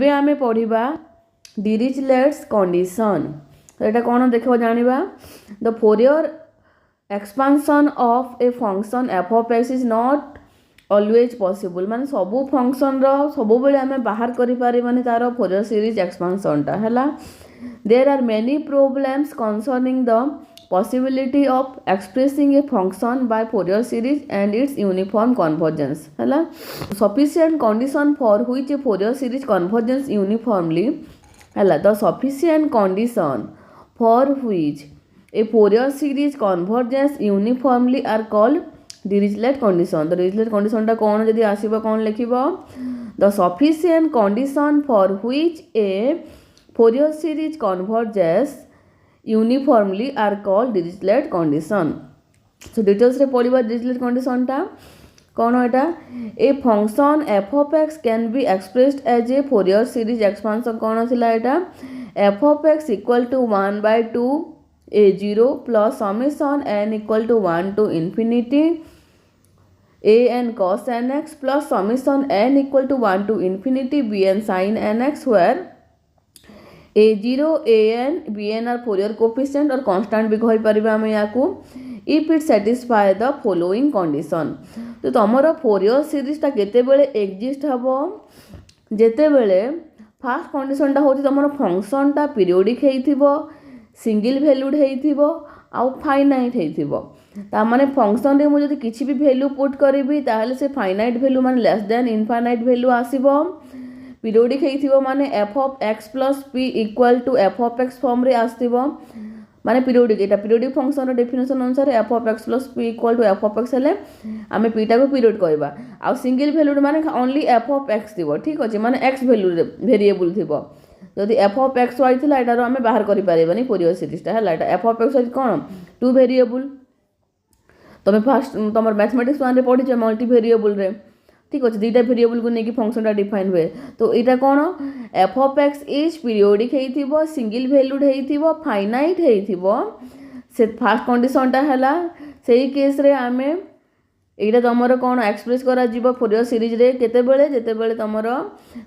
एबे आमे पढ़िबा डिरिचलेट्स कंडीशन। तो एटा कोन देखो जानिबा the Fourier expansion of a function f of x is not always possible माने सबु फंक्शन रो सबु बेले आमे बाहर करि पारि माने तारो फोरियर सीरीज एक्सपांशन टा हला। There are many problems concerning the possibility of expressing a function by Fourier series and its uniform convergence है sufficient condition for which a Fourier series converges uniformly है the sufficient condition for which a Fourier series converges uniformly are called Dirichlets condition। तो Dirichlets condition टा कौन जदि आसीबो कौन लिखिबो the sufficient condition for which a Fourier series converges uniformly are called Dirichlets condition। so details रे पढ़िबा Dirichlets condition टा कौन एटा a function f of x can be expressed as a Fourier series expansion कौन थिला एटा f of x equal to 1 by 2 a0 plus summation n equal to 1 to infinity a n cos nx plus summation n equal to 1 to infinity b n sin nx where a0 an bn are Fourier coefficient और constant भी कहि परिबा हम याकू if it satisfy the following condition। तो तमरो Fourier series ता केते बेले exist हबो जेते बेले फर्स्ट कंडीशन ता होची तमरो फंक्शन ता पीरियोडिक हेइथिबो सिंगल वैल्यूड हेइथिबो आ फाइनाइट हेइथिबो ता माने फंक्शन रे मु जदी किछि भी वैल्यू पुट करबी ताहले से फाइनाइट वैल्यू माने लेस देन इनफाइनाइट वैल्यू आसीबो पीरियोडिक हेइथिबो माने f of x plus p equal to f of x form रे आस्थिबो माने पीरियोडिक एटा पीरियोडिक फंक्शन रो डेफिनेशन अनुसार f of x plus p equal to f of x हेले आमे p टा को पीरियड कहबा आ सिंगल वैल्यूड माने ओनली f of x थिबो ठीक अछि माने x वैल्यू वेरिएबल थिबो जदि f of x y थिला एटा रो आमे बाहर करि पारेबानी फोरियर सीरीज टा हला एटा f of x cone two variable तमे फर्स्ट तमर मैथमेटिक्स 1 रे पढि छ मल्टी वेरिएबल रे ठीक अच्छे दुईटा वेरिएबल को लेकिन फंक्शन टा डिफाइन हुए तो यहाँ कौन f of x is periodic हेइथिबो सिंगल वैल्यूड हेइथिबो फाइनाइट हेइथिबो से फर्स्ट कंडीशन टा हला सेही केस रे आमे एटा तमरो कौन एक्सप्रेस करा जीवो फोरियर सीरीज रे केते बेले जेते बेले तमरो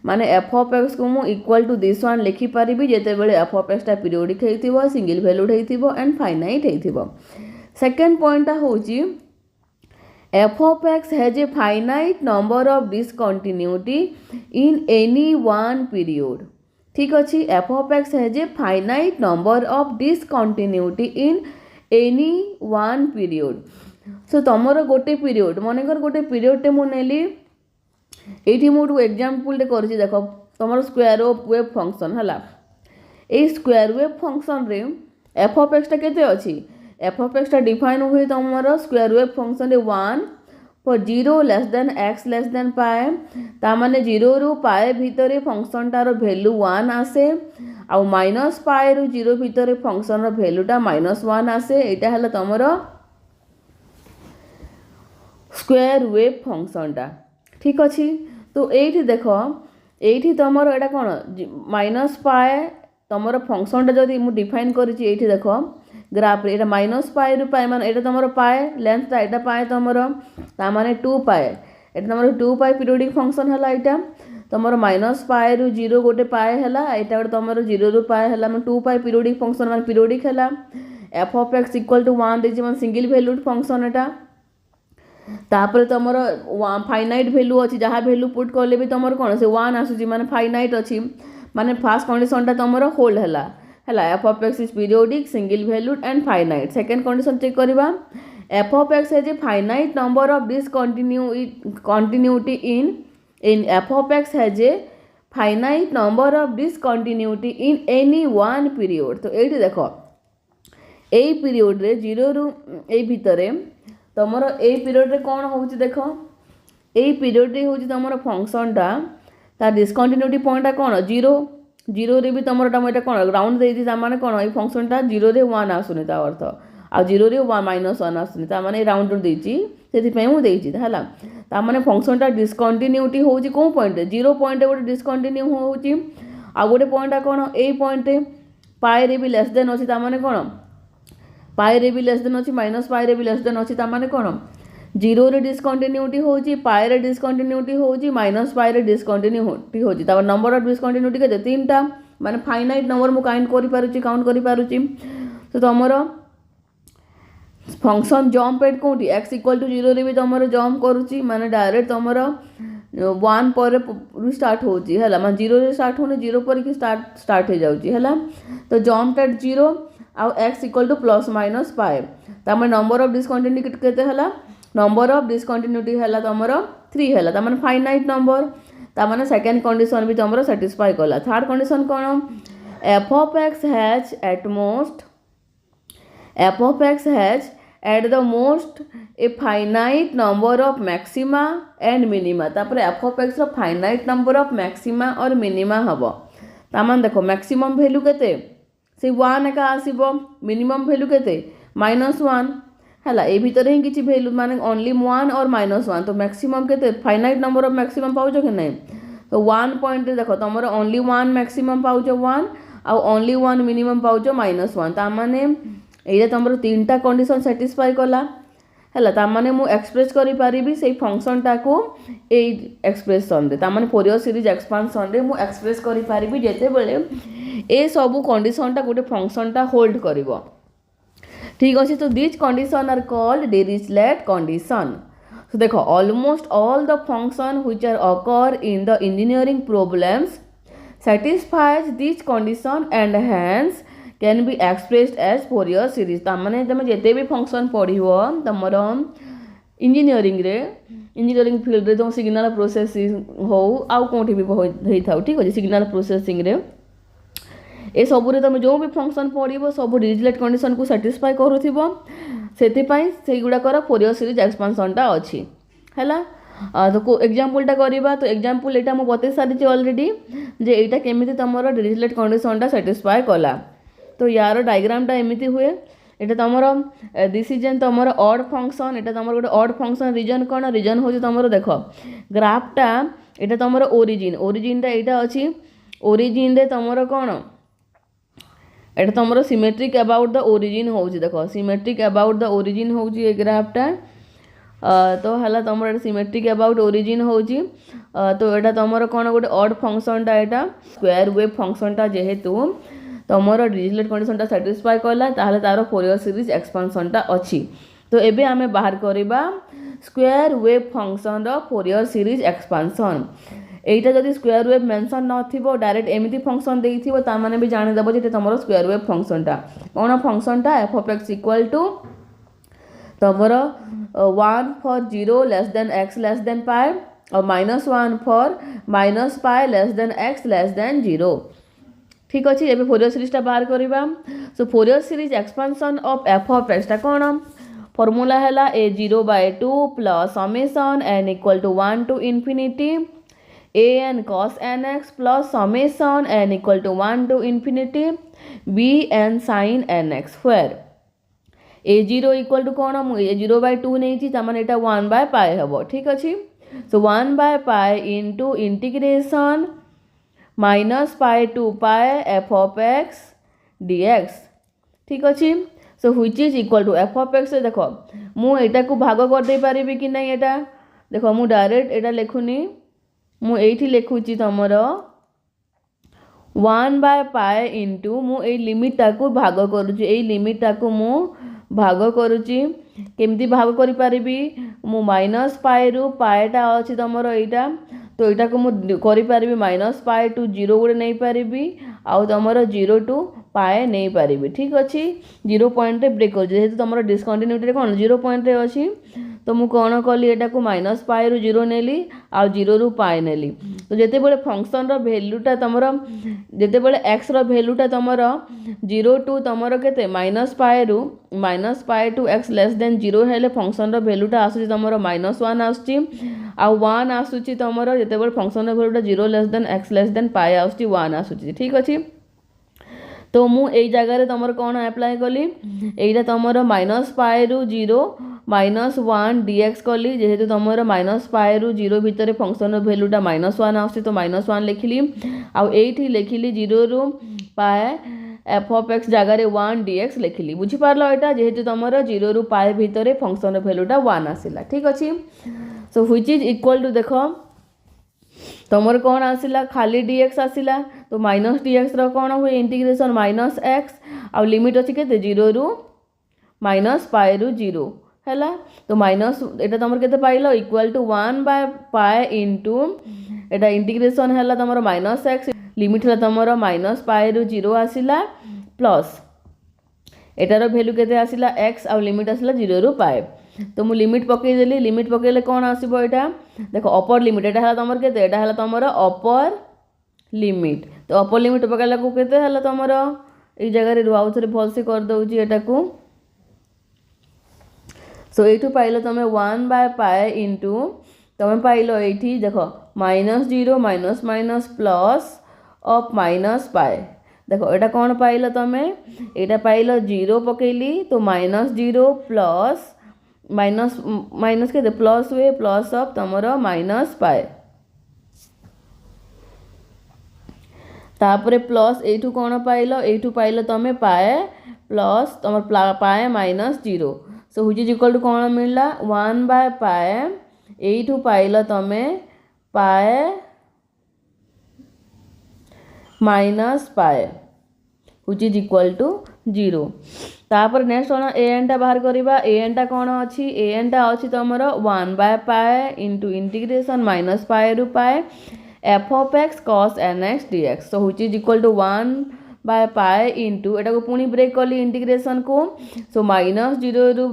माने एफ ऑफ एक्स को मु इक्वल टू दिस वन लिखि परिबी जेते बेले एफ ऑफ एक्स टा पीरियोडिक हेइथिबो सिंगल वैल्यूड हेइथिबो एंड फाइनाइट हेइथिबो। सेकंड पॉइंट टा होची f of x has a finite number of discontinuity in any one period ठीक अच्छी f of x has a finite number of discontinuity in any one period। so तमरो गोटे period Manekar गोटे period टे मु नेली एठी मु एग्जांपल टे करछि देखो तमरो स्क्वायर ऑफ वेव फंक्शन हला ए स्क्वायर वेव फंक्शन रे f of x टा केते अछि f of x टा डिफाइन हुए तमरो स्क्वायर वेव फंक्शन रे 1 for 0 less than x less than pi ता माने 0 रु पाए भितरे फंक्शन टार वैल्यू 1 आसे आ माइनस पाए रु 0 भितरे फंक्शन रो वैल्यू टा -1 आसे एटा हला तमरो स्क्वायर वेव फंक्शन टा ठीक अछि। तो एठी देखो एठी तमरो एटा कोन माइनस पाए तमरो फंक्शन टा जदी मु डिफाइन करिछि एठी देखो ग्राफ रे एटा माइनस पाए रु पाए माने एटा तमरो पाए लेंथ ता एटा पाए तमरो ता माने 2 पाए एटा तमरो 2 पाए पीरियोडिक फंक्शन हला एटा तमरो माइनस पाए रु 0 गोटे पाए हला एटा तमरो 0 रु पाए हला माने 2 पाए पीरियोडिक फंक्शन माने पीरियोडिक हला f of x equal to 1 देछि माने सिंगल वैल्यूड फंक्शन एटा तापर तमरो फाइनाइट वैल्यू अछि जहा वैल्यू पुट करले भी तमरो कोन से 1 आसुची माने फाइनाइट अछि माने फर्स्ट कंडीशन टा तमरो होल्ड हला f of x is periodic single valued and finite। second condition check करिबा f of x has a finite number of discontinuity in f of x has a finite number of discontinuity in any one period। तो एठी देखो एई period रे 0 रु एई भितरे तमरो एई period रे कोन होउची देखो एई पीरियड रे होउची तमरो फंक्शन टा ता डिस्कंटिन्यूटी पॉइंट टा कोन 0 रे भी तमरो टा एटा कोन ग्राउंड देइति ता माने कोन ए फंक्शन टा 0 रे 1 आसुनी ता अर्थ आ 0 रे -1 आसुनी ता माने राउंड देइछि सेति पे मु देइछि हला ता माने फंक्शन टा डिस्कंटिन्यूटी होउछि को पॉइंट 0 पॉइंट गोटे डिस्कंटिन्यू होउछि आ गोटे पॉइंट टा कोन ए पॉइंट पाई रे भी लेस देन अछि ता माने कोन पाई रे भी लेस देन अछि माइनस पाई रे भी लेस देन अछि ता माने कोन जीरो रे डिस्कंटिन्यूटी होची, पाई रे डिस्कंटिन्यूटी होची, माइनस पाई रे डिस्कंटिन्यूटी होची। तापर नंबर ऑफ डिस्कंटिन्यूटी केते तीनटा माने फाइनाइट नंबर मु काउंट करि पारुची। तो तमरो फंक्शन जंप एट कोटी x इक्वल टू 0 रे भी तमरो जंप करूची माने डायरेक्ट तमरो 1 पर स्टार्ट होची हैला माने 0 रे स्टार्ट होने 0 पर की स्टार्ट हो जाउची हैला। तो जंप एट 0 आ x equal to plus minus pi तामे नंबर ऑफ डिस्कंटिन्यूटी केते हैला, नंबर ऑफ डिस्कंटिन्यूटी हैला तमरो 3 हैला तामे फाइनाइट नंबर तामे सेकंड कंडीशन भी तमरो सैटिस्फाई कला। थर्ड कंडीशन कोन f of x has at the most a finite number of maxima and minima। तापर f of x रो फाइनाइट नंबर ऑफ मैक्सिमा और मिनिमा हबो। तामान देखो मैक्सिमम वैल्यू केते से 1 एका आसीबो, मिनिमम वैल्यू केते -1 हैला। ए भीतर ही किछि वैल्यू माने ओनली 1 और -1 तो मैक्सिमम केते फाइनाइट नंबर ऑफ मैक्सिमम पाउजो कि नै। तो 1 पॉइंट देखो तमरो ओनली 1 मैक्सिमम पाउजो 1 आ ओनली 1 मिनिमम पाउजो -1 ता माने एटा तमरो तीनटा कंडीशन सैटिस्फाई कला हैला। ता माने मु एक्सप्रेस करि पारिबी सेही फंक्शन टाको ए एक्सप्रेशन रे, ता माने फोरियर सीरीज एक्सपांशन रे मु एक्सप्रेस करि पारिबी जेते बेले ए सब कंडीशन टा गोटे फंक्शन टा होल्ड करिवो। ठीक अछि। तो this condition are called Dirichlet condition. So देखो almost all the function which are occur in the engineering problems satisfies this condition and hence can be expressed as Fourier series। तामने तमे जेते भी function पढ़िवो तमरो engineering रे engineering field रे तो signal processing हो आउ कोठी भी होई थाउ। ठीक अछि। सिग्नल प्रोसेसिंग रे ए सब रे तमे जो भी फंक्शन पढ़िवो सब डिरिचलेट कंडीशन को सैटिस्फाई करूथिबो सेति पई सेही गुडा कर फोरियर सीरीज एक्सपांशन टा अछि हैला। तो को एग्जांपल टा करबा। तो एग्जांपल एटा मु बते सारी छी ऑलरेडी जे एटा केमिति तमरो डिरिचलेट कंडीशन टा सैटिस्फाई कला। तो यार डायग्राम टा एमिति हुए एटा तमरो दिस इज एन तमरो ऑड फंक्शन, एटा तमरो गोटे ऑड फंक्शन। रीजन कोन रीजन होची तमरो देखो ग्राफ टा एटा तमरो ओरिजिन टा एटा अछि। ओरिजिन रे तमरो कोन एटा तमरो सिमेट्रिक अबाउट द ओरिजिन होची। देखो सिमेट्रिक अबाउट द ओरिजिन होची ए ग्राफ टा। तो हला तमरो एटा सिमेट्रिक अबाउट ओरिजिन होची। तो एटा तमरो कोन गोटे ऑड फंक्शन टा एटा स्क्वायर वेव फंक्शन टा जेहेतु तमरो डिरिचलेट कंडीशन टा सैटिस्फाई करला ताहले तारो फोरियर सीरीज एक्सपांशन टा अछि। तो एबे आमे बाहर करबा स्क्वायर वेव फंक्शन रो फोरियर सीरीज एक्सपांशन। एटा जदि स्क्वायर वेव मेंशन न थिबो डायरेक्ट एमिति फंक्शन देइथिबो ता माने भी जानि दबो जे तमरो स्क्वायर वेव फंक्शन टा कोन फंक्शन टा f of x equal to तमरो 1 for 0 less than x less than pi और -1 for minus pi less than x less than 0। ठीक अछि। एबे फोरियर सीरीज टा बाहर करबा। So Fourier series expansion of f of x टा कोन फार्मूला हैला a0/2 plus summation n equal to 1 to infinity an cos nx plus summation n equal to 1 to infinity bn sin nx where a0 equal to कोन मु a0/2 नै छी त माने एटा 1/पाई हबो। ठीक अछि। So pi into integration -pi to pi f of x dx। ठीक अछि। So which is equal to f of x। देखो मु एटा को भाग कर दे पारिबी कि नै एटा देखो मु डायरेक्ट एटा लेखुनी मु एठी लेखुची तमरो 1/पाई इनटू मु ए लिमिट टाको भाग करूची ए लिमिट टाको मु भाग करूची केमती भाग करि पारिबी मु -पाई रु पाई टा अछि तमरो एटा तो एटा को मु करि पारिबी -पाई टू 0 गुडे नै पारिबी आ तमरो 0 टू पाई नै पारिबी। ठीक अछि। 0 पॉइंट रे ब्रेक कर जेहेतु तमरो डिस्कंटिन्यूटी रे कोन 0 पॉइंट रे अछि तो मु कोन कली एटा को -पाई रु 0 नेली आ 0 रु पाई नेली। तो जेते बेले फंक्शन रो वैल्यू टा तमरो जेते बेले x रो वैल्यू टा तमरो 0 टू तमरो केते -पाई टू x लेस देन 0 हेले फंक्शन रो वैल्यू टा आसुची तमरो -1 आसुची आ 1 आसुची तमरो जेते बेले फंक्शन रो वैल्यू टा 0 less than x less than pi आसुची 1 आसुची। ठीक अछि। तो मु एई जगह रे तमरो कोन अप्लाई कली एइटा तमरो -पाई रु 0 -1 dx कली जेहेतु तमरो -पाई रु 0 भितर फंक्शन रो वैल्यू टा -1 आउसी तो -1 लिखिली आ एठी लिखिली 0 रु पाई एफ ऑफ एक्स जगार 1 dx लिखिली बुझीपार यहाँ जेहेतु तुम 0 रू पाए भितर फंक्शन भैल्यूटा 1 आसला ठीक अच्छे। So which is equal to देख तुमर कौन आसला खाली dx आसला तो माइनस dx कौन हुए इंटीग्रेशन माइनस एक्स आ लिमिट अच्छी के 0 रू माइनस पाए रू 0 है तो माइनस एटा तुम के पाइल equal to 1 by pi into एटा इंटीग्रेशन है तुम माइनस एक्स लिमिट है तुम माइनस पाए रू 0 आसला प्लस एटार भैल्यू के आसला एक्स आ लिमिट आसला 0 रू पाए तो मुझे लिमिट पकईदेली लिमिट पकईले कौन आसो यहाँ देख अपर लिमिट एटा है तुम के तुम अपर लिमिट तो अपर लिमिट पकईला को केते तुम ये जगह रुआ थे भलसे करदे एटा को। सो ये पाइल तुम 1 बाय पाए इंटू तुम पाइल ये देख minus 0 minus minus plus of minus पाए देख यहाँ कौन पाइल तुम यहाँ पाइल 0 पकईली तो माइनस 0 प्लस माइनस माइनस के प्लस हुए प्लस ऑफ तुम माइनस पाए तापर प्लस यू कौन पाइल यू पाइल तुम पाए प्लस तुम pi minus 0 so which is equal to कौन मिलला 1 बाय पाए यू पाइल तुम पाए माइनस पाए व्हिच इज इक्वल टू 0 तापर नेक्स्ट कौन ए एन टा बाहर करवा ए एन टा कौन अच्छी ए एन टा अच्छी तुम 1 by pi into integration minus pi रू pi f of x cos n x d x so which is equal to 1 by pi into एटा को पुणी ब्रेक कली इंटीग्रेशन को सो माइनस 0 रू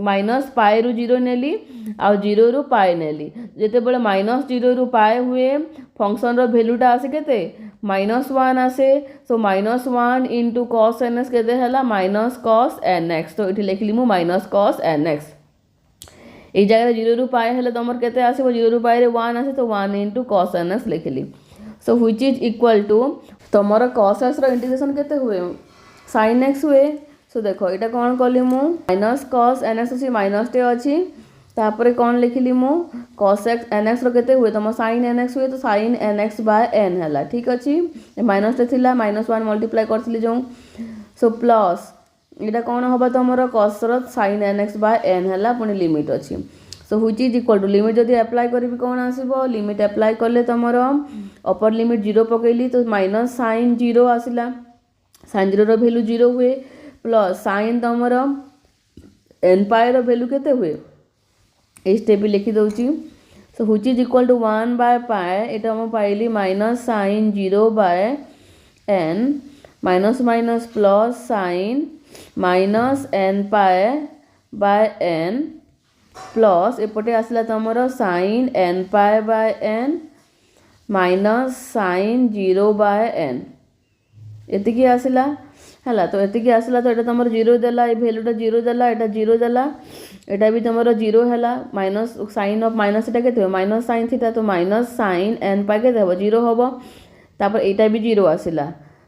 माइनस पाए रू 0 नेली आ 0 रू पाए नेली जिते बड़े माइनस 0 रू पाए हुए फंक्शन रो भैल्यूटा आसे केते माइनस 1 आसे so minus 1 into cos n x केते हला माइनस कॉस एन एक्स तो ये लिखली मु माइनस कॉस एन एक्स ये जगह 0 रू पाए हेले तुम केते आसीबो 0 रू पाए रे 1 आसे तो 1 इंटू कॉस एन एक्स लिखली so which is equal to तुमर कॉस एक्स रो इंटीग्रेशन केते हुए साइन एक्स हुए सो देखो यहाँ कौन कली मु माइनस कॉस एन एक्स अच्छी माइनस टे अच्छी तापर कौन लिखिली मु कॉस एक्स एन एक्स केते हुए तुम साइन एन एक्स हुए तो sine n x by n है ठीक अच्छे माइनस टे थिला माइनस 1 मल्टीप्लाई करथिली जो सो प्लस यहाँ कौन हम तुम cos sine n x by n है पुणी लिमिट अच्छी so which is equal to limit जब अप्लाई करी कौन आसो लिमिट अप्लाई कले तुम अपर लिमिट 0 पकईली तो माइनस साइन 0 आसला साइन 0 रो भैल्यू 0 हुए प्लस साइन तुम एन पाए रो भैल्यू केते हुए ये स्टेप भी लिखी दूची so which is equal to 1 by pi ये हम पाइली minus sine 0 by n minus minus plus sine minus n pi by n plus एपटे आसला तुम sine n pi by n minus sine 0 by n एतिकी आसला है तो एतिकी आसला तो ये तुम 0 देला ये भैल्यूटा 0 देला एटा 0 देला एटा भी तुम 0 है माइनस साइन ऑफ माइनस एटा के माइनस साइन थीटा तो माइनस साइन एन पाए के 0 हम तापर एटा भी 0 आसला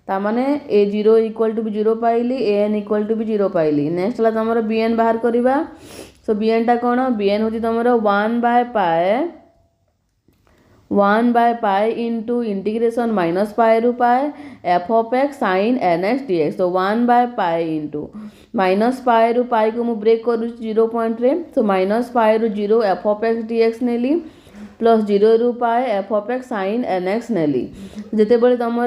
तामाने ए 0 इक्वल टू भी 0 पाइली ए एन इक्वल टू भी 0 पाइली नेक्स्ट है तुम बी एन बाहर करवा सो बी एन टा कौन बी एन हूँ तुम 1 by pi into integration minus pi रू pi f of x sine n x d x तो 1 by pi into minus pi रू पाए को मुझे ब्रेक करूँ 0 पॉइंट रे सो माइनस पाए रू 0 f of x d x नेली प्लस 0 रू pi f of x sine n x नेली जिते बड़े तुम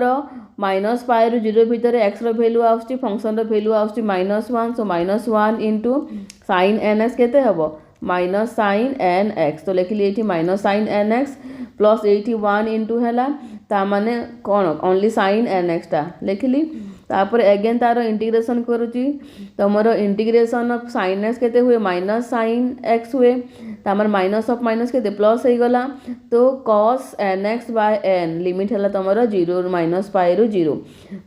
माइनस पाए रू 0 भितर एक्स रो भैल्यू आसुची फंक्शन रो भैल्यू आसुची minus 1 so minus 1 into sine n x केते हबो माइनस साइन एन एक्स तो लिखिली ये minus sine n x plus ये 1 इंटू है ताने कौन ओनली साइन एन एक्स टा लिखिली तापर अगेन तार इंटीग्रेशन करुची तुम इंटीग्रेशन ऑफ साइन एक्स केते हुए माइनस साइन एक्स हुए तामर माइनस ऑफ माइनस केते प्लस हो गला तो cos n x by n limit है तुम 0 माइनस पाए रू 0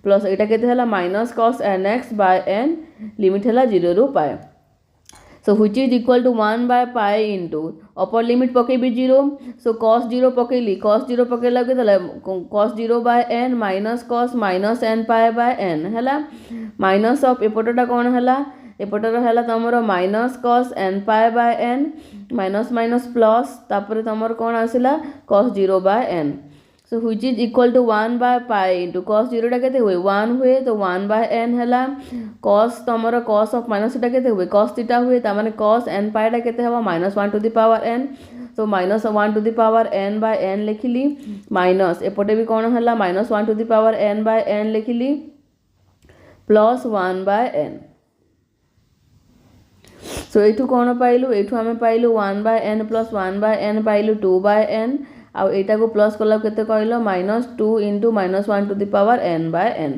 प्लस यहाँ केते minus cos n x by n limit है 0 रू pi so which is equal to 1 by pi into upper limit पकेबी 0 सो कॉस 0 पकेली कॉस 0 पकेला के cos 0 by n minus cos minus n pi by n है माइनस ऑफ एपटा कौन है एपटर है तुम minus cos n pi by n minus minus plus तापर तुम कौन आसला cos 0 by n so which is equal to 1 by pi into cos 0टा केते हुए 1 हुए तो 1 बाय n हैला कॉस तमरो कॉस ऑफ माइनस टा केते हुए कॉस थीटा हुए ता माने कॉस n पाई टा केते हवा -1 टू द पावर n तो -1 to the power n by n लिखिली माइनस एपटे भी कोन हैला -1 to the power n by n लिखिली प्लस 1 बाय n सो एठू कोन पाइलु एठू हमें पाइलु 1 by n plus 1 by n पाइलु 2 बाय n आउ एटा को प्लस कला केते कहलो -2 into -1 to the power n by n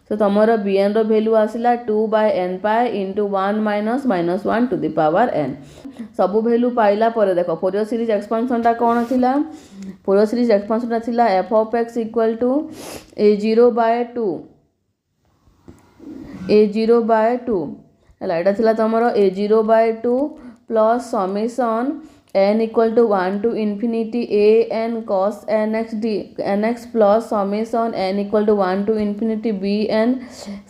so तमरो bn रो वैल्यू आसिला 2 by n pi into 1 minus -1 to the power n सब वैल्यू पाइला पर देखो फोरियर सीरीज एक्सपेंशन टा कोन थिला फोरियर सीरीज एक्सपेंशन टा थिला f of x equal to a0 by 2 a0 by 2 हला एटा थिला तमरो a0 by 2 plus summation n equal to 1 to infinity a n cos nx d nx plus summation n equal to 1 to infinity b n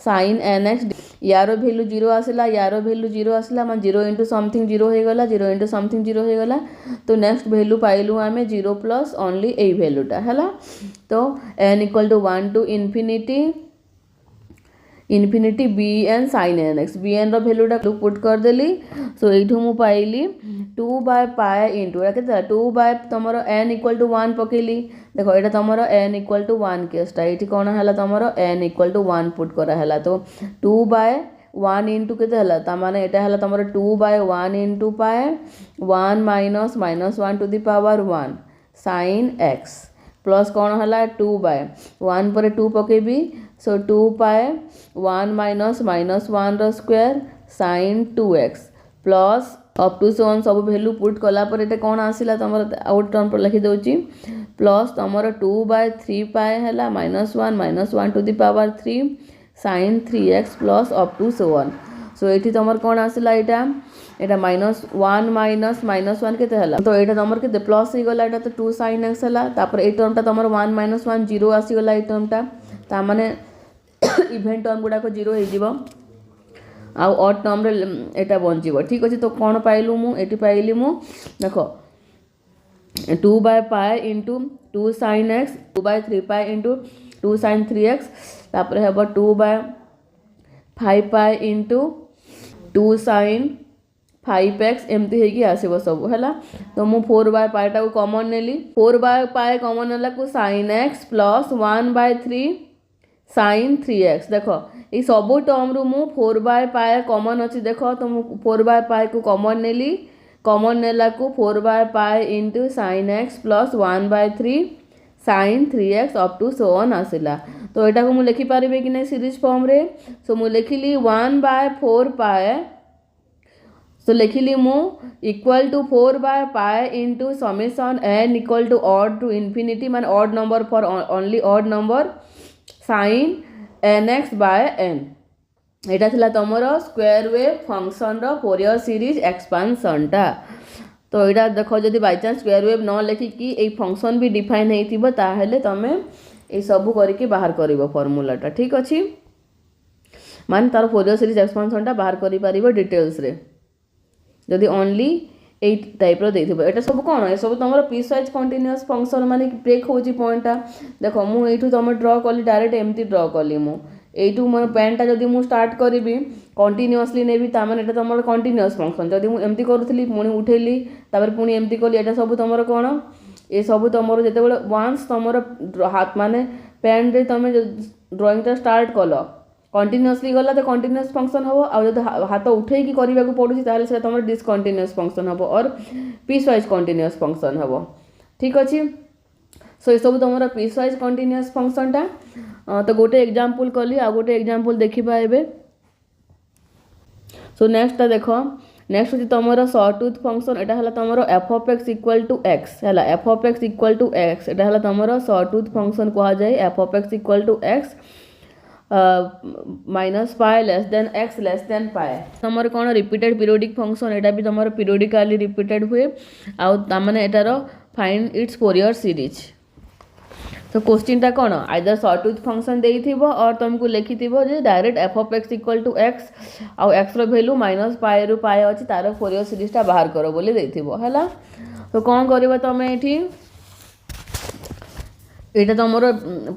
sin nx d यारो value 0 आसिला यारो value 0 आसिला मान 0 into something 0 हो गला 0 into something 0 हो गला तो next value पाइलु आमे 0 प्लस ओनली ए वैल्यू टा हला तो n equal to 1 to infinity b n sine n x b n रैल्यूटा पुट कर देली सो यू मु पाइली 2 बाय पाए इंटू के 2 बाय तुम एन इक्वल टू 1 पकेली देखो ये तुम एन इक्वल टू 1 केसटा ये कौन है तुम एन इक्वल टू 1 पुट कराला तो 2 बाय 1 इंटू के माने यहाँ है तुम 2 bye 1 into pi 1 minus -1 to the power 1 sine x plus कौन है 2 बाय 1 पर 2 पकेबी सो 2 पाए 1 माइनस -1 रो square sine 2x plus up to so सब वैल्यू पुट कला पर ये कौन आसिला तुम आउट टर्म पर लिखी दउची प्लस तुम 2 बाय 3 पाए है -1 to the power 3 sine 3x plus up to so one so ये तुम कौन आसिला यहाँ -1 माइनस -1 के तो ये तुम के प्लस हो गला तो 2 साइन एक्स है तापर ये टर्मटा तुम 1 माइनस 1 0 आसीगला ये टर्मटा ता माने इवेंट टर्म गुड़ाक 0 हो आउ ऑड टर्म रे एटा बंचीबो ठीक अछि तो कोन पाइलु मु एटी पाइली मु देखो 2 by pi into 2 sine x 2 by 3 pi into 2 sine 3x तापर हेबो 2 बाय 5 पाई इंटू 2 साइन 5x एमती हेगी आसीबो सब हैला तो मु 4 बाय पाई टा को कॉमन नेली 4 बाय पाई कॉमन नेला को sine x plus 1 by 3 sine 3x देखो ये सब टर्म रु मु 4 बाय पाए कॉमन अच्छी देखो तो मु 4 बाय पाए को कॉमन नेली कॉमन नेला को 4 bye pi into sine x plus 1 by 3 sine 3x up to so on आसिला तो यहाँ को मु लिखि पारिबे कि नहीं सीरीज फॉर्म रे सो मु लिखिली 1 बाय 4 पाए सो लिखिली मु equal to 4 bye pi into summation n equal to odd to infinity मान odd number for only odd number sine nx bye n एटा थिला तमरो स्क्वायर वेव फंक्शन रो फोरियर सीरीज एक्सपेंशन टा तो यहाँ देखो जदि बाय चांस स्क्वायर वेव न लिखिकी ए फंक्शन भी डिफाइन होइथिबो ताहेले तमे ए सब करके बाहर करिवो फार्मूलाटा ठीक अछि मान तार फोरियर सीरीज एक्सपेंशन टा बाहर करि पारिबो डिटेल्स रे जदि ओनली 8 टाइप रो देथिबो एटा सब कोन ए सब तमरो पीस वाइज कंटीन्यूअस फंक्शन माने ब्रेक होची पॉइंटटा देखो मु एठू तम ड्रा कली डायरेक्ट एमती ड्रा कली मु एठू मोर पेनटा जदि मु स्टार्ट करिबी कंटीन्यूअसली नेबी ता माने एटा तमरो कंटीन्यूअस फंक्शन जदि मु एमती करथली पुनी उठेली तापर पुनी एमती कली एटा सब तमरो कोन ए सब तमरो जते बेले वांस तमरो हाथ माने पेन रे तमे ड्राइंग टा स्टार्ट कलो कंटीन्यूअसली गला तो कंटीन्यूअस फंक्शन हम आ जो हाथ उठे की करने को पड़ुची ताले से तुम डिसकंटीन्यूअस फंक्शन हम और पीस वाइज कंटीन्यूअस फंक्शन हम ठीक अच्छे सो ये सब तुम पीस वाइज कंटीन्यूअस फंक्शन टा तो गोटे एग्जांपल कली आ गोटे एग्जांपल देखिबा एबे सो नेक्स्ट टा देखो नेक्स्ट होची तुम सॉटूथ फंक्शन एटा हला तुम f of x equal to x हला f of x equal to x एटा हला तुम सॉटूथ फंक्शन कहा जाए f of x equal to x minus pi less than x less than pi तुम कौन रिपीटेड पीरियोडिक फंक्शन एटा भी तुम पीरियोडिकली रिपीटेड हुए आउ तामाने एटार फाइंड इट्स फोरियर सीरीज तो क्वेश्चन टा कौन आइदर सॉटूथ फंक्शन देइथिबो और तुमको लिखिथिबो जे direct f of x equal to x आउ एक्स रो वैल्यू माइनस पाए रु पाए अछि तार फोरियर सीरीज टा बाहर करो बोली देइथिबो हला तो कौन करबो तुम एठी এটা তোমার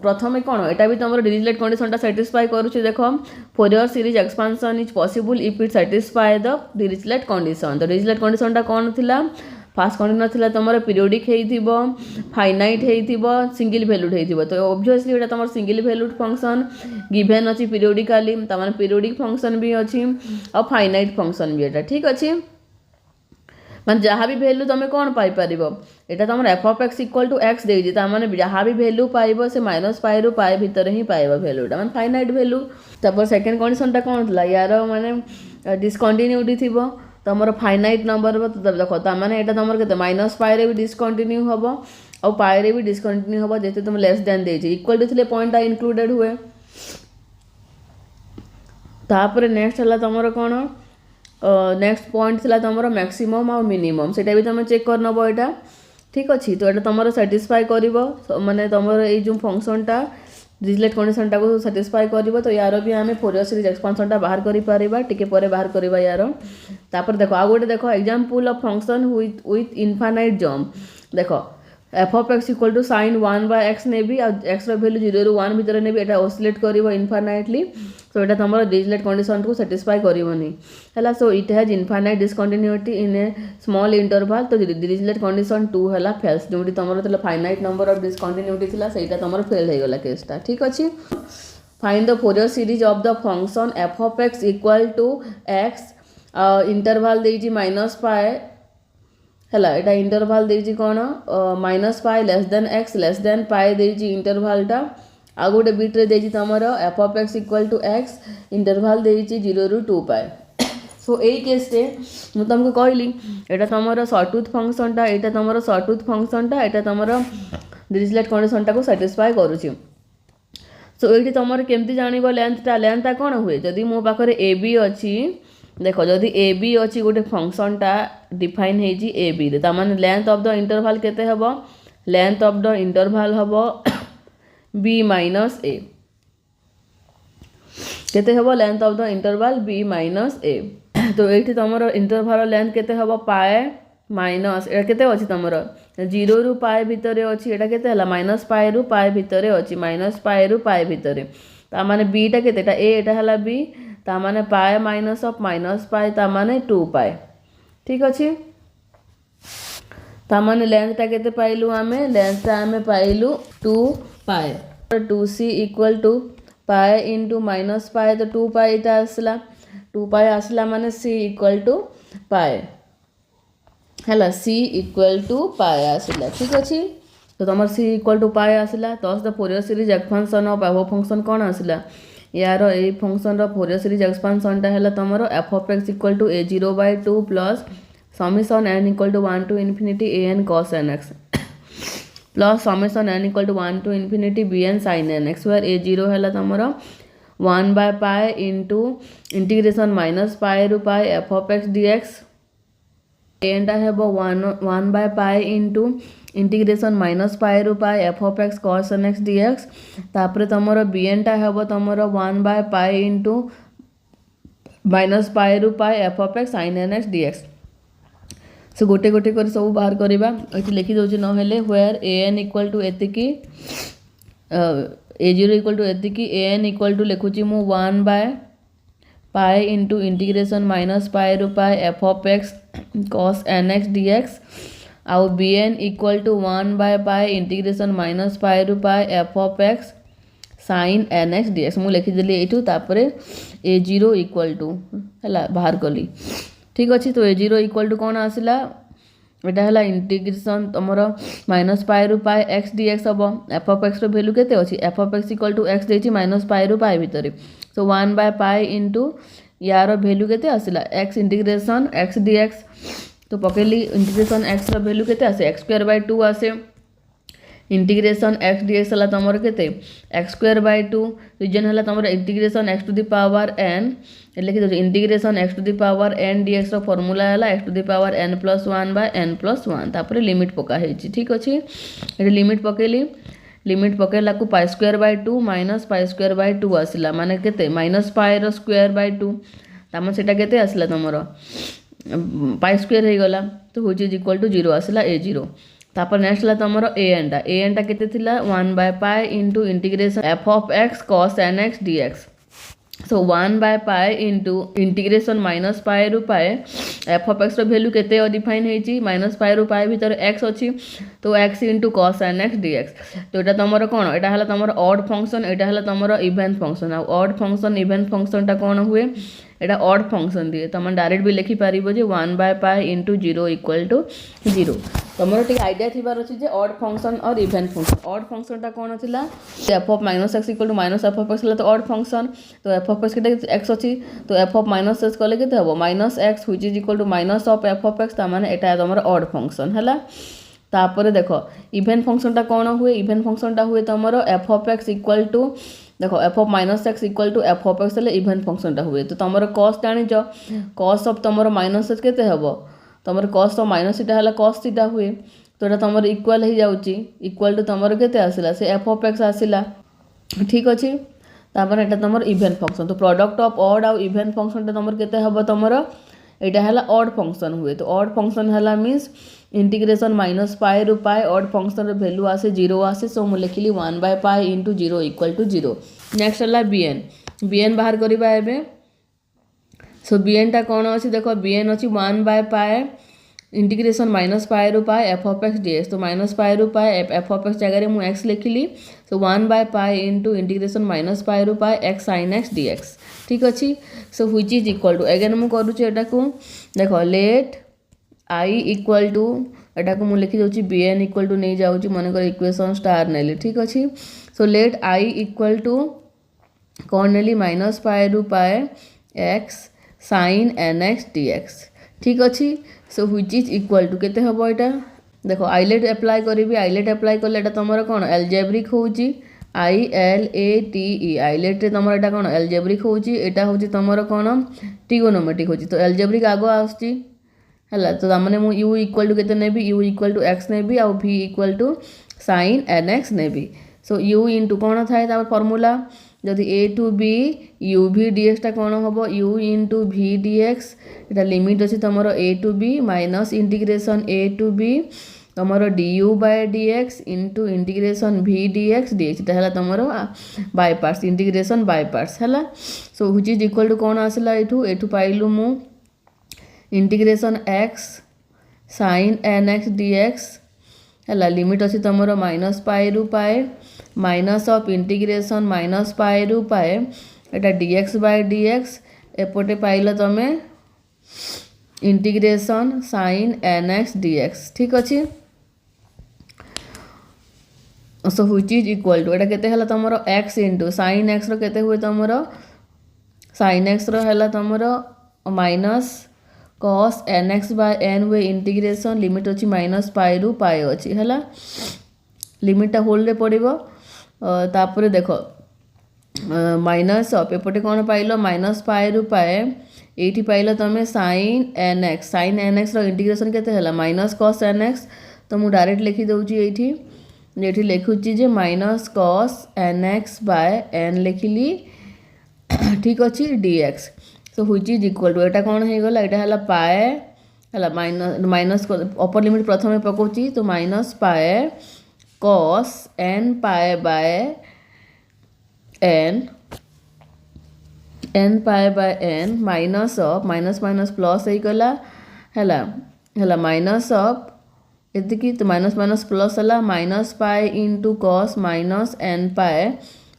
প্রথমে কোণ এটা বি তোমার ডিরিচলেট কন্ডিশনটা স্যাটিসফাই করুছি দেখ Fourier series expansion is possible if it satisfy the Dirichlet condition. তো ডিরিচলেট কন্ডিশনটা কোণ ଥିଲା ফার্স্ট কন্ডিশন ଥିଲା তোমার পিরিয়ডিক ହେଇଥିବ ফাইনাইট ହେଇଥିବ সিঙ্গল ভ্যালুড ହେଇଥିବ। তো অবভিয়াসলি এটা তোমার সিঙ্গল ভ্যালুড ফংশন গিভেন ଅଛି পিরিয়ডিকালি তার মানে পিরিয়ডিক ফংশন भी ଅଛି ଆଉ ফাইনাইট ফংশন भी এটা ঠিক ଅଛି। মানে जहाँ भी भैल्यू तुम कौन पाइपर यहाँ तुम f of x equal to x देजी मैंने जहाँ भी भैल्यू पाइब से माइनस पाए रु पाए भितर ही पाइब भैल्यूटा मैंने फाइनाइट भैल्यू। तापर सेकेंड कंडीशनटा कौन था यार माने डिसकंटिन्यूटी थी तुम फाइनाइट नंबर देख मैंने यहाँ तुम के माइनस पाए भी डिसकंटिन्यू हम और पाए भी डिसकंटिन्यू हम जैसे तुम less than the equal to थे पॉइंटा इनक्लूडेड हुए। तापर नेक्स्ट है तुम कौन नेक्स्ट पॉइंट थी तुम मैक्सिमम और मिनिमम से भी तुम चेक कर नब यहाँ ठीक अच्छे। तो ये तुम साटिस्फाई कर माने तुम ये जो फंक्शनटा डिरिचलेट कंडीशनटा को साटिस्फाई कर तो यार भी आम फोरियर सीरीज एक्सपांसनटा बाहर कर टिके पर बाहर करवा यार। तापर देख आ गोटे देख example of function with infinite jump देख f of x equal to sine 1/x ने भी एक्स वैल्यू 0 ରୁ 1 भितर ने भी एटा ऑसिलेट करिवो इनफाइनाइटली। सो एटा हमर डिरिचलेट कंडीशन को सैटिस्फाई करिवोनी हला। So it has infinite discontinuity in A small interval. तो डिरिचलेट कंडीशन 2 हला फेल्स जोटी तमरो तले फाइनाइट नंबर ऑफ डिसकंटिन्यूटी थिला सेटा तमरो फेल हे गला केसटा ठीक अछि। Find the Fourier series of the function f of x equal to x interval देजी -π है यहाँ इंटरवल देजी कौन -π less than x less than pi देजी इंटरवलटा आ गोटे बिट्रे देजी तुमर f of x equal to x interval देजी 0 ରୁ 2π। सो यही केस्रे मुझे तुमको कहली यहाँ तुम सॉटूथ फंक्शनटा यहाँ तुम सॉटूथ फंक्शनटा यहाँ तुम डिरिचलेट कंडीशनटा को सैटिस्फाई करुच्ची। सो ये तुम केमती जान लेंथटा कौन हुए जदि मो पाखे ए बी अच्छी देख जदि ए बी अच्छी गोटे फंक्शनटा डिफाइन होती ए बी रे तामाने लेंथ ऑफ द इंटरवल केते हबो लेंथ ऑफ द इंटरवल हबो बी माइनस ए केते हबो length of the interval b minus a. तो ये तुम इंटरवल लेंथ केते हबो पाए माइनस एटा केते अछि तुम 0 ରୁ पाए भितर अछि एटा केते हला -π ରୁ पाए भितर अछि -π ରୁ पाए भितर तामाने बीटा केते एटा ए एटा हला बी तामाने पाए माइनस ऑफ -π तामाने 2π ठीक अच्छे। तामाने लेंथटा केते पाइलु आमे लेंथटा आमे पाइलु 2π 2c equal to pi into -π तो 2π इटा आसला 2π आसला माने c इक्वल टू पाए हला c इक्वल टू पाए आसला ठीक अच्छे। तो तुम c इक्वल टू पाए आसला तो the Fourier series expansion of f function कौन आसला यार ए फंक्शन फोरियर सीरीज एक्सपांसनटा है तुम f of x equal to a0/2 plus summation n equal to 1 to infinity an cos nx plus summation n equal to 1 to infinity bn sin nx where a0 है तुम 1/π into integration -π ରୁ π f of x dx एनटा है 1/π into integration -π ରୁ π f of x cos nx dx तापर तुमर bnटा है तुमर 1/π इंटू -π ରୁ π f of x sin nx dx। So गोटे गोटे कर सब बाहर करवा ये लिखि दूसरी ना व्वेयर an इक्वल टू एतिकी a0 इक्वल टू एतिकी an इक्वल टू लिखुची मु 1/π इंटू इंटीग्रेशन -π ରୁ π f of x cos nx dx आउ bn इक्वल टू 1/π इंटीग्रेशन -π ରୁ π f of x sin nx dx मु लिखिदेली एठू तापर a0 इक्वल टू है बाहर कली ठीक अच्छे। तो a0 इक्वल टू कौन आसला एटा है इंटीग्रेशन तुम -π ରୁ π एक्स dx हम एफ ऑफ एक्स वैल्यू केते अच्छी f of x equal to x देती -π ରୁ π भितर सो 1/π इंटू यार वैल्यू केते आसला एक्स इंटीग्रेशन एक्स dx तो पकेली इंटीग्रेशन एक्स वैल्यू केते आसे x²/2 आसे इंटीग्रेशन एक्स dx है तुम के x²/2 रीजन है तुम integration x to the power n लिखि दो integration x to the power n dx रो फॉर्मूला है x to the power n+1/n+1 तापर लिमिट पका है ठीक अच्छे। ये लिमिट पकेली लिमिट पकेला को π²/2 -π²/2 आसला माने केते -π रो स्क्वायर/2 ताम सेटा केते आसला तुमरो π² हो गला तो व्हिच इज इक्वल टू 0 आसला a0। तापर नेक्स्ट तुम एन टा केते थिला 1/π into integration f of x cos n x d x. So 1/π into integration -π रु π एफ ऑफ एक्स वैल्यू केते डिफाइन होती -π रु π भीतर एक्स अच्छी तो x into cos n x d x. तो यहाँ तुम कौन यहाँ है तुम ऑड फंक्शन यहाँ है तुम event function odd function event function टा कौन हुए यहाँ ऑड फंक्शन दिए तुम डायरेक्ट भी लिखिपार 1/π इंटू 0 इक्वल टू 0। तुम टे आइडिया थीबार अच्छी जे ऑड फंक्शन और इवेंट फंक्शन ऑड फंक्शन टा कौन थिला f of -x equal to minus f of x तो ऑड फंक्शन तो एफ ऑफ एक्स के एक्स अच्छी तो एफ ऑफ -x कले के -x which is equal to minus of F of x तामाने एटा तुम ऑड फंक्शन है। तापर देख इवेंट फंक्शन टा कौन हुए इवेंट फंक्शन टा हुए तुम f of x equal to देख f of -x equal to f of x even function टा हुए तो तुम कॉस जान कॉस ऑफ तुम -h केते हम तुम कॉस ऑफ माइनस इटा है कॉस थीटा हुए तो यहाँ तुम इक्वाल हो जाऊँगी इक्वाल टू तुम के आसला से एफ ऑफ एक्स आसला ठीक अच्छे। तापर यहाँ तुम इवेंट फंक्शन तो प्रोडक्ट ऑफ ऑड आउ इवेंट फंक्शन तुम के हम तुम यहाँ है ऑड फंक्शन हुए तो ऑड फंक्शन है मीन्स इंटीग्रेशन -π रु π ऑड फंक्शन वैल्यू आसे 0 आसे सो मुझे लिखिली 1/π इंटू 0 इक्वल टू 0। नेक्स्ट है bn बाहर करवा एवं सो bn टा कौन अच्छी देख bn अच्छी 1/π इंटीग्रेशन -π रु π f of x d x तो -π रु π एफ ऑफ एक्स जगह मुझे एक्स लिखिली सो 1/π इंटू इंटीग्रेशन -π रु π एक्स sin x dx ठीक अच्छी। So which is equal to again मुझे करुँचा को देख लेट आई इक्वल टू एटा को मुझे लिखी जाऊँगी bn इक्वल टू नहीं जाऊँगी मनकर इक्वेशन स्टार नेली ठीक अच्छी। So let I equal to कौन नेली -π रु π एक्स sin nx dx ठीक अच्छी। So which is equal to केते हम यहाँ देख आइलेट अप्लाई करी आइलेट अप्लाई कले तुम कौन एल्जेब्रिक होची ILATE आइलेट तुम यहाँ कौन एल्जेब्रिक होची यहाँ हूँ तुम कौन ट्रिगोनोमेट्रिक होची तो एल्जेब्रिक आग आसुची है तो तामने मु u इक्वल टू केते नेबी u इक्वल टू x नेबी आ v equal to sin nx नेबी। सो u इंटू कौन थाए तापर फॉर्मूला जदि a to b u v dx टा कौन हम u इंटू v dx এটা लिमिट अच्छी तुम a to b minus integration a to b तुम du by dx into integration v dx dx है तुम by parts integration by parts है। So which is equal to कौन आसला एठू पाइलु मु integration x sin nx dx है limit अच्छी तुम -π रु π माइनस ऑफ इंटीग्रेशन -π रु π एटा dx बाय dx एपटे पाइल तुम इंटीग्रेशन sin nx dx ठीक अच्छे। So which is equal to एटा केते हला तुम x इंटू sin x रो केते हुए तुम sin x रो हला तुम minus cos nx bye n हुए इंटीग्रेशन लिमिट अच्छी -π रु π अच्छी है लिमिटा होल रे पड़ो तापर देख माइनस ऑफ एपटे कौन पाइल -π रु π ये पाइल तुम sin nx रो इंटीग्रेशन केते हला -cos nx तो मुझे डायरेक्ट लिखी दूची ये लिखुची जे -cos nx बाय n लिखिली ठीक अच्छे dx। So which is equal to एटा कौन हो गला एटा हला पाए हला माइनस अपर लिमिट प्रथम पकाउची तो -π cos n pi by n pi by n minus of minus minus plus हो गला है माइनस ऑफ एति तो माइनस माइनस प्लस है -π into cos -n pi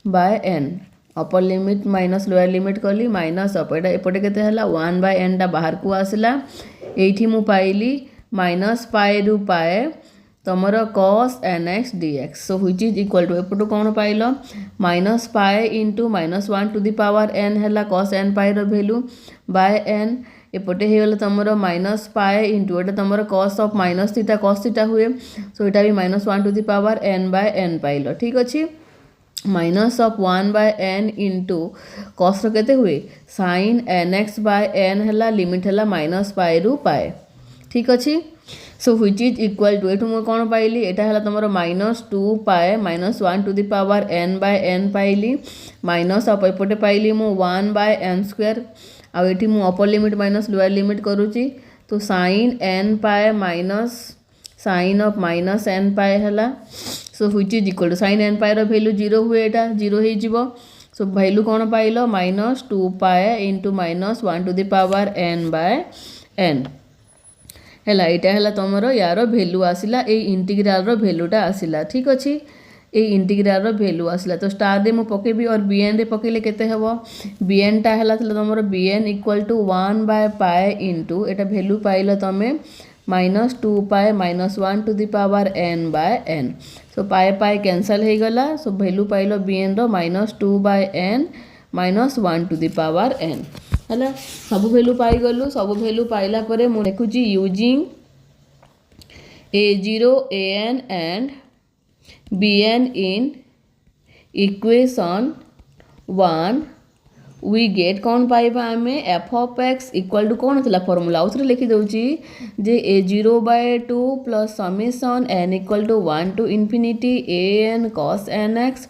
by n upper limit minus lower limit कली minus up एपटे केते हला 1/n टा बाहर को आसला एठी मु पाइली -π रु π तुम cos nx dx। So which is equal to एपटू कौन पाइल -π into -1 to the power n है cos n pi value by n एपटे हो गला तुम -π इंटू एटा तुम cos of minus theta cos theta हुए सो यहाँ भी -1 to the power n by n पाइल ठीक अच्छे minus of 1/n into cos केते हुए sin nx बाय n है लिमिट है -π रु π ठीक अच्छे। So which is equal to एठू कौन पाइली एटा है तुम -2π -1 to the power n by n पाइली माइनस ऑफ एपटे पाइली मु 1/n² आठी मु upper limit minus lower limit करुच्ची तो sin n pi minus sin of minus n pi है so which is equal to sin n pi value 0 हुए एटा 0 हो सो वैल्यू कौन पाइल माइनस 2 पाए into minus 1 to the power n by n है यहाँ तुम यार भैल्यू आसला ये इंटीग्राल भैल्यूटा आसला ठीक अच्छे ये इंटीग्राल भैल्यू आसला तो स्टार रे मुझे पकेबी और bn रे पकेले केते हेबो bn टा है तुम bn equal to 1 by pi into एटा भैल्यू पाइल तुम minus 2 pi minus 1 to the power n by n so pi pi cancel हो गला सो भैल्यू पाइल bn रो minus 2 by n minus 1 to the power n है सब value पाई गलु सब भैल्यू पाइला परे मु लिखुची using a0 an and bn in equation 1 we get कौन पाइबा आम F of x equal to कौन था फॉर्मूला आउे लिखी दूची जे a0 by 2 plus summation n equal to 1 to infinity an cos nx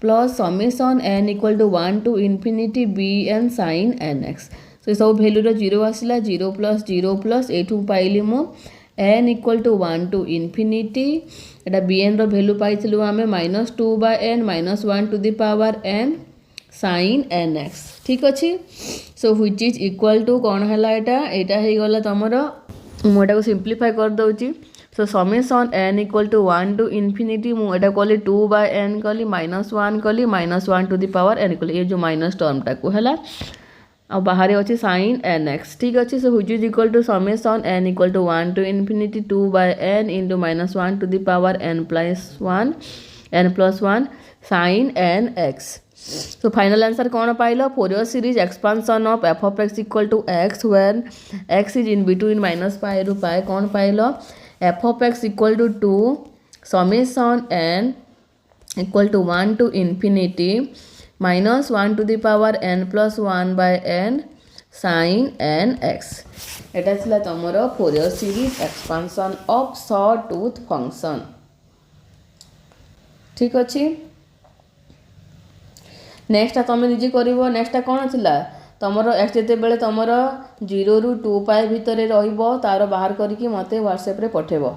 plus summation n equal to 1 to infinity bn sin nx so सब भैल्यू 0 आसला 0 प्लस एठू पाइली मु n equal to 1 to infinity एटा bn रो value पाइथिलु आमे minus 2 by n minus 1 to the power n sin nx ठीक अच्छे so which is equal to कौन है एटा हो गला तुमर मुझे को सिंप्लीफाई कर दूची so summation n equal to 1 to infinity मुझे कली 2 बाय n कली माइनस 1 कली minus 1 to the power n कली ये जो माइनस टर्मटा को है आ बाहर अच्छे sin nx ठीक अच्छे so which is equal to summation n equal to 1 to infinity 2 by n into minus 1 to the power n plus 1 sin nx so final answer कौन पाइल Fourier series expansion of F of x equal to X when X is in between minus pi रु pi कौन पाइल F of x equal to 2 summation n equal to 1 to infinity minus 1 to the power n plus 1 by n sin nx एटा छिला तमरो Fourier series expansion of sawtooth function ठीक अच्छे next तुम निजे कर नेक्स्ट कौन थिला तुमर एक्स जिते बेले तुमर 0 ରୁ 2 पाए भितर तार बाहर करके मते व्हाट्सएप रे पठेबो।